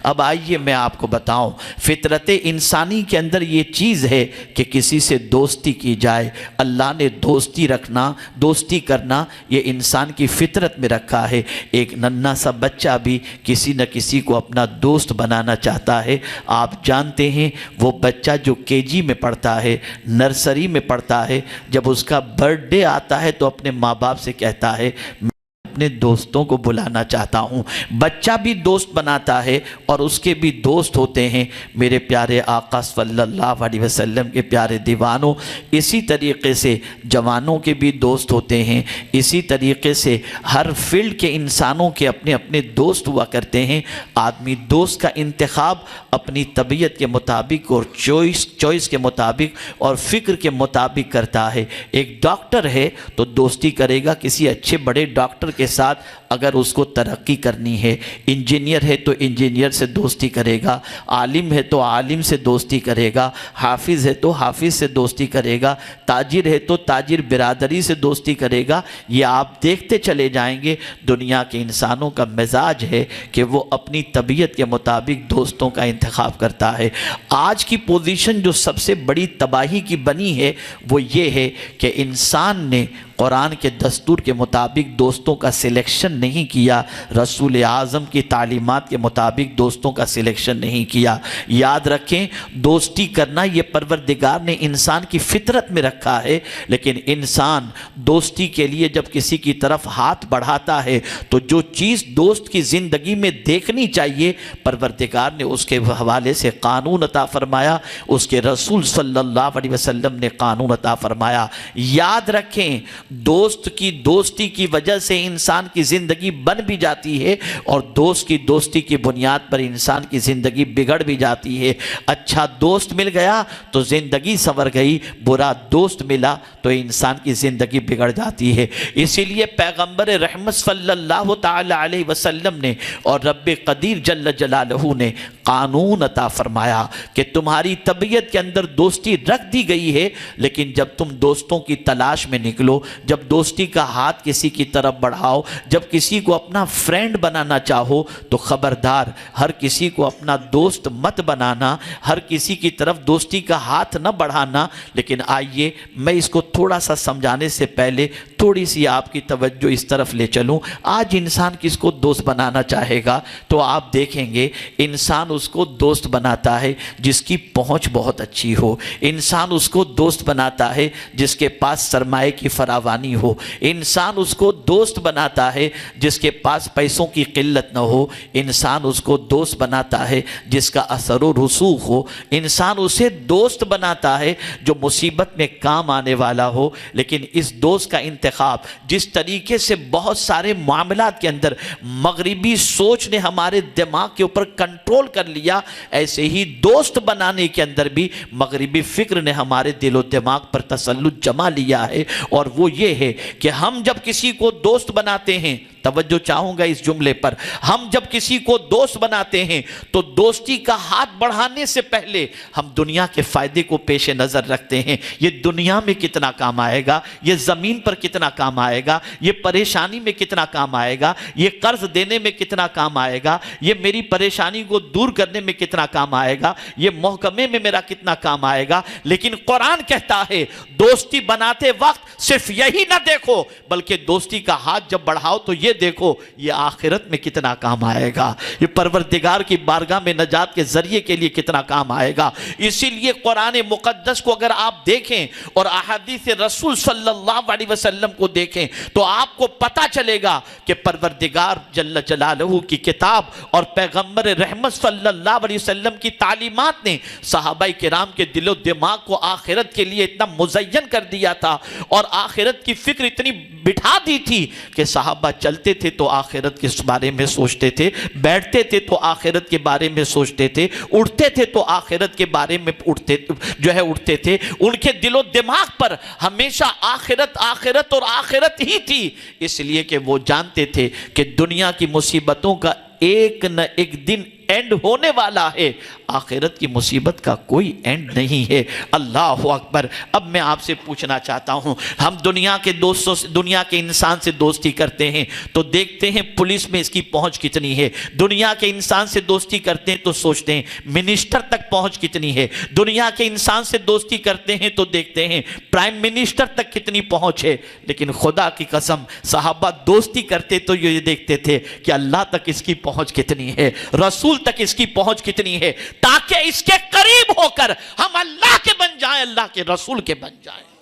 اب آئیے میں آپ کو بتاؤں، فطرت انسانی کے اندر یہ چیز ہے کہ کسی سے دوستی کی جائے۔ اللہ نے دوستی رکھنا، دوستی کرنا یہ انسان کی فطرت میں رکھا ہے۔ ایک ننھا سا بچہ بھی کسی نہ کسی کو اپنا دوست بنانا چاہتا ہے۔ آپ جانتے ہیں وہ بچہ جو KG میں پڑھتا ہے، نرسری میں پڑھتا ہے، جب اس کا برتھ ڈے آتا ہے تو اپنے ماں باپ سے کہتا ہے اپنے دوستوں کو بلانا چاہتا ہوں۔ بچہ بھی دوست بناتا ہے اور اس کے بھی دوست ہوتے ہیں۔ میرے پیارے آقا صلی اللہ علیہ وسلم کے پیارے دیوانوں، اسی طریقے سے جوانوں کے بھی دوست ہوتے ہیں، اسی طریقے سے ہر فیلڈ کے انسانوں کے اپنے اپنے دوست ہوا کرتے ہیں۔ آدمی دوست کا انتخاب اپنی طبیعت کے مطابق اور چوائس کے مطابق اور فکر کے مطابق کرتا ہے۔ ایک ڈاکٹر ہے تو دوستی کرے گا کسی اچھے بڑے ڈاکٹر کے ساتھ اگر اس کو ترقی کرنی ہے۔ انجینئر ہے تو انجینئر سے دوستی کرے گا، عالم ہے تو عالم سے دوستی کرے گا، حافظ ہے تو حافظ سے دوستی کرے گا، تاجر ہے تو تاجر برادری سے دوستی کرے گا۔ یہ آپ دیکھتے چلے جائیں گے دنیا کے انسانوں کا مزاج ہے کہ وہ اپنی طبیعت کے مطابق دوستوں کا انتخاب کرتا ہے۔ آج کی پوزیشن جو سب سے بڑی تباہی کی بنی ہے وہ یہ ہے کہ انسان نے قرآن کے دستور کے مطابق دوستوں کا سلیکشن نہیں کیا، رسول اعظم کی تعلیمات کے مطابق دوستوں کا سلیکشن نہیں کیا۔ یاد رکھیں، دوستی کرنا یہ پروردگار نے انسان کی فطرت میں رکھا ہے، لیکن انسان دوستی کے لیے جب کسی کی طرف ہاتھ بڑھاتا ہے تو جو چیز دوست کی زندگی میں دیکھنی چاہیے پروردگار نے اس کے حوالے سے قانون عطا فرمایا، اس کے رسول صلی اللہ علیہ وسلم نے قانون عطا فرمایا۔ یاد رکھیں، دوست کی دوستی کی وجہ سے انسان کی زندگی بن بھی جاتی ہے اور دوست کی دوستی کی بنیاد پر انسان کی زندگی بگڑ بھی جاتی ہے۔ اچھا دوست مل گیا تو زندگی سنور گئی، برا دوست ملا تو انسان کی زندگی بگڑ جاتی ہے۔ اسی لیے پیغمبر رحمت صلی اللہ تعالی علیہ وسلم نے اور رب قدیر جل جلالہ نے قانون عطا فرمایا کہ تمہاری طبیعت کے اندر دوستی رکھ دی گئی ہے، لیکن جب تم دوستوں کی تلاش میں نکلو، جب دوستی کا ہاتھ کسی کی طرف بڑھاؤ، جب کسی کو اپنا فرینڈ بنانا چاہو تو خبردار ہر کسی کو اپنا دوست مت بنانا، ہر کسی کی طرف دوستی کا ہاتھ نہ بڑھانا۔ لیکن آئیے میں اس کو تھوڑا سا سمجھانے سے پہلے تھوڑی سی آپ کی توجہ اس طرف لے چلوں۔ آج انسان کس کو دوست بنانا چاہے گا تو آپ دیکھیں گے انسان اس کو دوست بناتا ہے جس کی پہنچ بہت اچھی ہو، انسان اس کو دوست بناتا ہے جس کے پاس سرمایہ کی فراوانی ہو، انسان اس کو دوست بناتا ہے جس کے پاس پیسوں کی قلت نہ ہو، انسان اس کو دوست بناتا ہے جس کا اثر و رسوخ ہو، انسان اسے دوست بناتا ہے جو مصیبت میں کام آنے والا ہو۔ لیکن اس دوست کا انتخاب جس طریقے سے بہت سارے معاملات کے اندر مغربی سوچ نے ہمارے دماغ کے اوپر کنٹرول کر لیا، ایسے ہی دوست بنانے کے اندر بھی مغربی فکر نے ہمارے دل و دماغ پر تسلط جما لیا ہے، اور وہ یہ ہے کہ ہم جب کسی کو دوست بناتے ہیں، توجہ چاہوں گا اس جملے پر، ہم جب کسی کو دوست بناتے ہیں تو دوستی کا ہاتھ بڑھانے سے پہلے ہم دنیا کے فائدے کو پیش نظر رکھتے ہیں۔ یہ دنیا میں کتنا کام آئے گا، یہ زمین پر کتنا کام آئے گا، یہ پریشانی میں کتنا کام آئے گا، یہ قرض دینے میں کتنا کام آئے گا، یہ میری پریشانی کو دور کرنے میں کتنا کام آئے گا، یہ محکمے میں میرا کتنا کام آئے گا۔ لیکن قرآن کہتا ہے دوستی بناتے وقت صرف یہی نہ دیکھو بلکہ دوستی کا ہاتھ جب بڑھاؤ تو یہ دیکھو یہ آخرت میں کتنا کام آئے گا، یہ پروردگار کی بارگاہ میں نجات کے ذریعے کے لیے کتنا کام آئے گا۔ اسی لیے قرآن مقدس کو اگر آپ دیکھیں اور احادیث رسول صلی اللہ علیہ وسلم کو دیکھیں تو آپ کو پتا چلے گا کہ پروردگار جل جلالہ کی کتاب اور پیغمبر رحمت صلی اللہ علیہ وسلم کی تعلیمات نے صحابہ کرام کے دل و دماغ کو آخرت کے لیے اتنا مزین کر دیا تھا اور آخرت کی فکر اتنی بٹھا دی تھی کہ صحابہ چلتے تھے تو آخرت کے بارے میں سوچتے تھے، بیٹھتے تھے تو آخرت کے بارے میں سوچتے تھے، اٹھتے تھے تو آخرت کے بارے میں اٹھتے تھے۔ ان کے دل و دماغ پر ہمیشہ آخرت آخرت اور آخرت ہی تھی، اس لیے کہ وہ جانتے تھے کہ دنیا کی مصیبتوں کا ایک نہ ایک دن اینڈ ہونے والا ہے، آخرت کی مصیبت کا کوئی اینڈ نہیں ہے۔ اللہ اکبر۔ اب میں آپ سے پوچھنا چاہتا ہوں، ہم دنیا کے دوستوں سے، دنیا کے انسان سے دوستی کرتے ہیں تو دیکھتے ہیں پولیس میں اس کی پہنچ کتنی ہے، دنیا کے انسان سے دوستی کرتے ہیں تو سوچتے ہیں منسٹر تک پہنچ کتنی ہے، دنیا کے انسان سے دوستی کرتے ہیں تو دیکھتے ہیں پرائم منسٹر تک کتنی پہنچ ہے، لیکن خدا کی قسم صحابہ دوستی کرتے تو یہ دیکھتے تھے کہ اللہ تک اس کی پہنچ کتنی ہے، رسول تک اس کی پہنچ کتنی ہے، تاکہ اس کے قریب ہو کر ہم اللہ کے بن جائیں، اللہ کے رسول کے بن جائیں۔